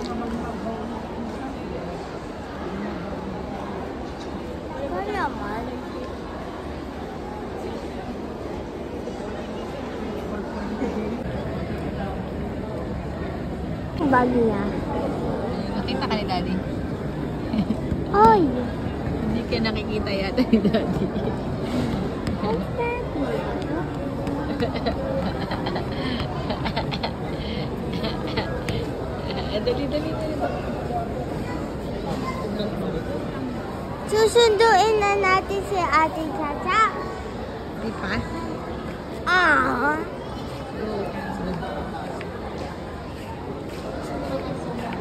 naman. Ang bagi niya. Nakita ka ni Daddy? Ay! Hindi ka nakikita yata ni Daddy. Dali. Susunduin na natin si Ate Chacha. Di pa? Ah!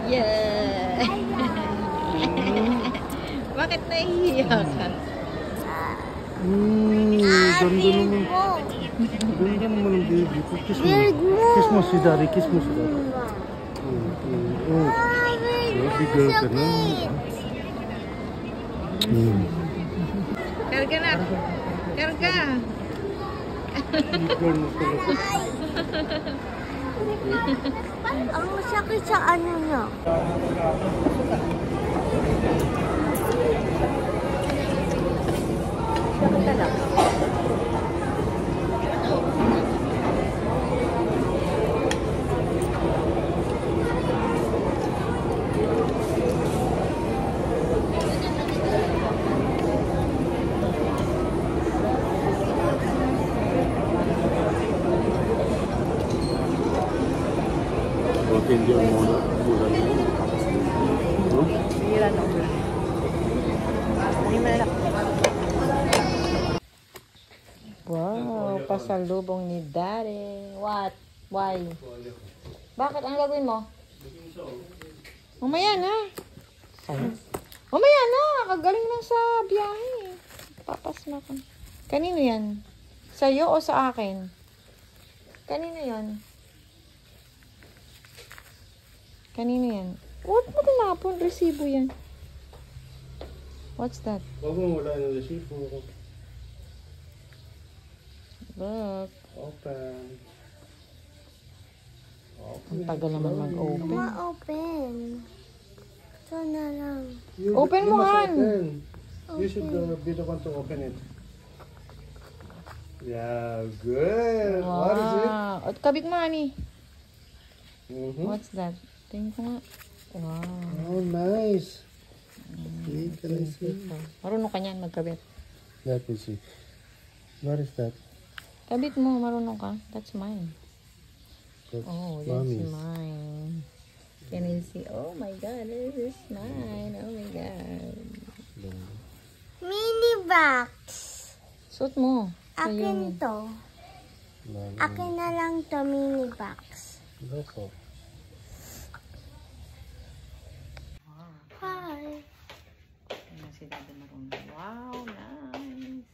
Yeah! Bakit nahihiya ka? Ate mo! Ganda naman ang baby ko. Kiss mo. Weird mo! Kiss mo si Daddy. Kiss mo si Daddy. Baby girl ka na. Karga na! Karga! Baby girl mo talaga. Ang masakit sa ano niya. Sakit ka lang. Hindi ang muna. Hira na. Hindi mo na. Wow, pasalubong ni Daddy. What? Why? Bakit? Ang gagawin mo? Mamaya na. Mamaya na. Kagaling lang sa biyahe. Papasma ko. Kanino yan? Sa'yo o sa akin? Kanino yan? Kanino yan? Huwag mo tinapon. Resibo yan. What's that? Huwag mo wala ng resibo. Look. Open. Ang tagal naman mag-open. Ma-open. Ito na lang. Open mo, Han. You should be the one to open it. Yeah, good. What is it? At kabit mo, Ani. What's What's that? Tingin ko nga. Wow. Oh, nice. Wait, can I see? Marunong ka niyan magkabit. Let me see. What is that? Kabit mo, marunong ka. That's mine. That's Oh, that's mommy's. mine. Can you see? Oh my God, this is mine. Oh my God. Mini box. Suot mo. Akin to. Akin na lang to, mini box. Loko. Hi. Ayan si Daddy marunong. Wow, nice.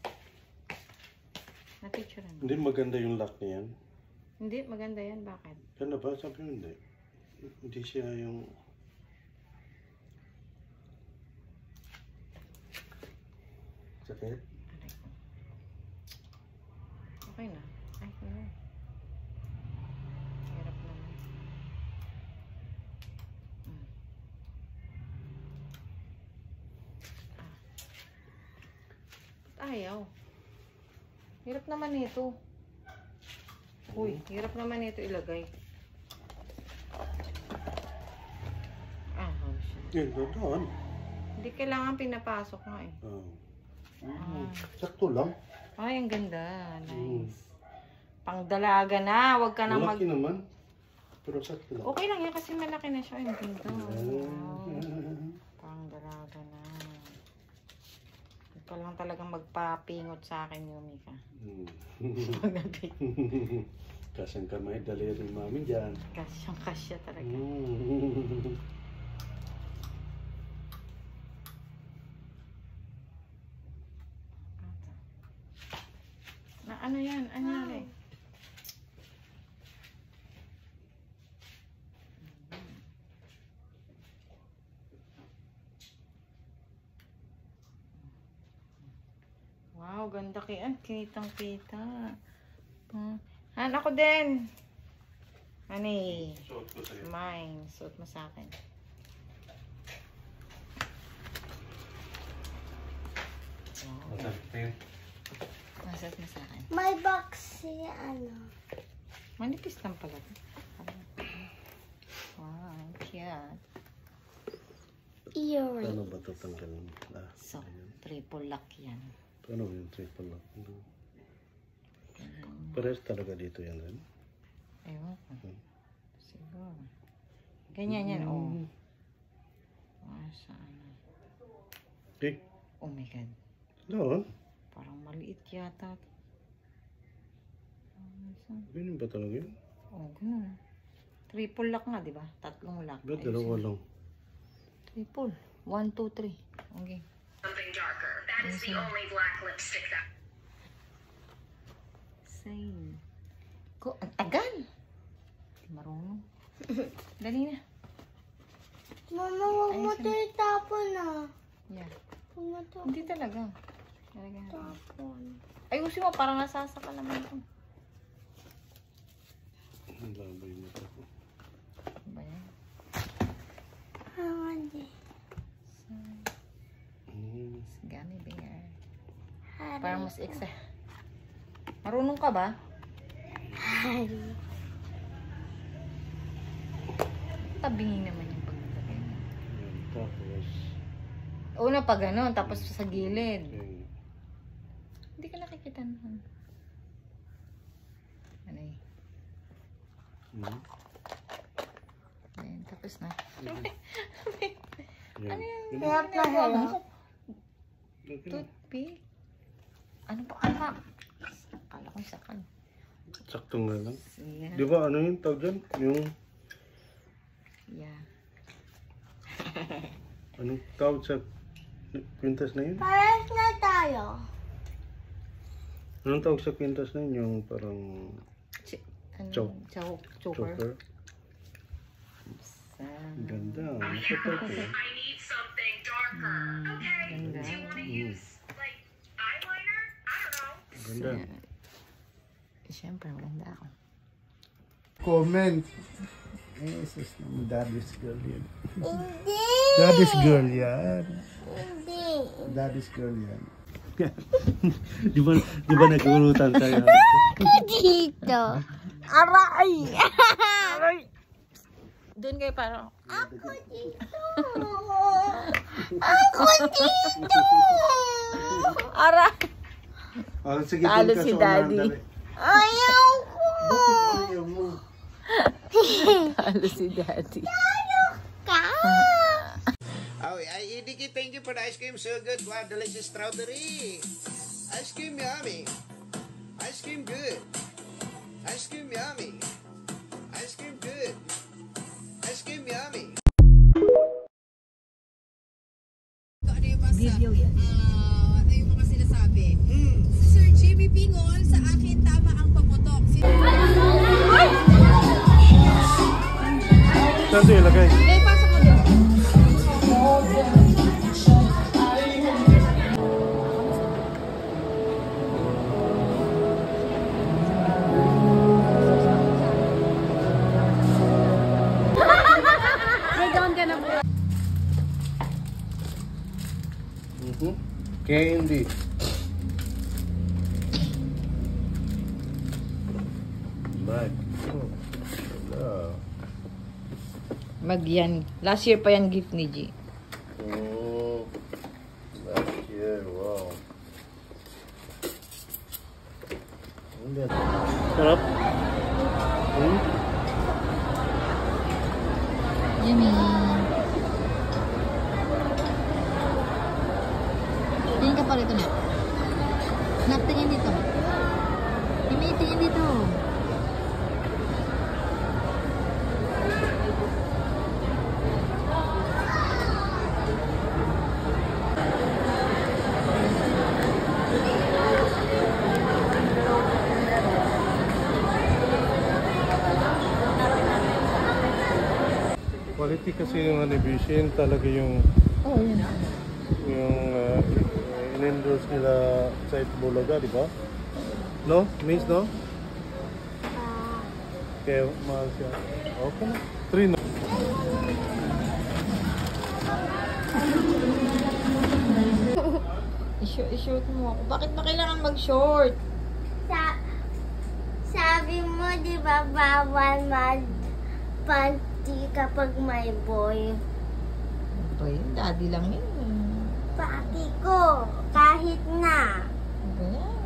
Na-picture mo. Hindi maganda yung lock niyan. Hindi, maganda yan. Bakit? Ganda ba? Sabi mo hindi. Hindi siya yung... Sakit? Okay na. Ay, wala. Hirap naman. Ayaw. Hirap naman ito. Uy, hirap naman ito ilagay. Oh, shit. Yun, doon. Hindi kailangan pinapasok nga eh. Oh. Sakto lang. Ay, ang ganda. Nice. Pangdalaga na. Huwag ka nang Malaki naman. Pero sakto lang. Okay lang yan kasi malaki na siya. Ay, ang ganda. Wow. Pangdalaga na. Huwag ka lang talagang magpapingot sa akin, Yumi ka. Kasyang kamay, dali rin mami dyan. Kasyang-kasya talaga. Na ano yan? Anyari? Wow, ganda kaya. Kitang-kita. Han, ako din. Honey. Suot ko sa'yo. Mine. Suot mo sa akin. What's up, Tim? Masat na sa akin. May box si ano. Manipis lang pala. Wow, cute. Earring. Ano ba ito tanggalin? So, triple lock yan. Ano yung triple lock? Parehas talaga dito yan rin. Ewan ko. Siguro. Ganyan yan, oh. Saan? Eh, Oh my God. doon? Parang maliit yata. Ganyan ba talaga yun? Oh, ganun. Triple lock nga, di ba? Tatlong lock. Ba't dalawa lang? Triple. 1, 2, 3. Okay. Something darker. That is the only black lipstick that. Same. Ko, ang tagal. Marunong. Dali na. Mama, huwag mo ito itapon na. Yeah. Huwag mo ito Hindi talaga. Talaga. itapon. Ayusin mo, parang nasasaka naman ito. Ang labay mo ito. Ano ba yan? Hindi. Gummy bear. Hari. Parang mas Marunong ka ba? Hari. Tabingin naman yung pagkakagay mo. Yan, tapos... Una pa ganun, tapos sa gilid. Okay. Hindi ka nakikita naman. Ano eh? Ayan, tapos na. Yan. Ano yung Hirap na hirap. Okay. toothpick? Ano pa? Ano pa? Akala ko sakal. Sakto nga lang. Yeah. Di ba ano yung tawag dyan? Yung... Yeah. Anong tawag sa kwintas na yun? Pares na tayo. Anong tawag sa kwintas na yun? Yung parang Ano? Choker. Choker. Ang ganda. Masapag ko. I need something darker. Okay. Ganda. Do you want to use like eyeliner? I don't know. Ganda. Siyempre, maganda ako. Comment. Jesus, daddy's girl yan. Hindi. Daddy's girl yan. Hindi. Daddy's girl yan. di ba nagulutan tayo? Dito. Aray. Aray! Doon kayo parang... Ako dito. Ako dito. Aray! Oh, sige, Talo dun ka si sa Daddy. unahan, dali. Ayaw ko. Ayaw mo. Talo si Daddy. Ka. Oh, Ediki, thank you for the ice cream. So good. Wow, delicious strawberry. Ice cream yummy. Ice cream good. Ice cream yummy. Ice cream good. Ice cream yummy. Video yan. Ano yung mga sinasabi? Si Sir Jimmy Bingol, sa akin tama ang paputok. Saan ito ilagay? Pasok mo doon. Candy. Bye. Oh. Magyan. Last year pa yan gift ni G. Oh. Last year. Wow. Sarap. Yummy. Tingin ka pa rito na. Snap, tingin dito. Mimi, tingin dito. Quality kasi yung Hanibishi, talaga yung Oh, yun. in-endorse nila sa Bulaga, di ba? No? Miss, no? Kaya mahal siya. Okay na. 3 na. You sure? I-short mo ako. Bakit ba kailangan mag-short? Sabi mo, di ba, bawal mag-panty kapag may boy? Ba yun? Daddy lang yun. Pati ko, kahit na. Ba yan?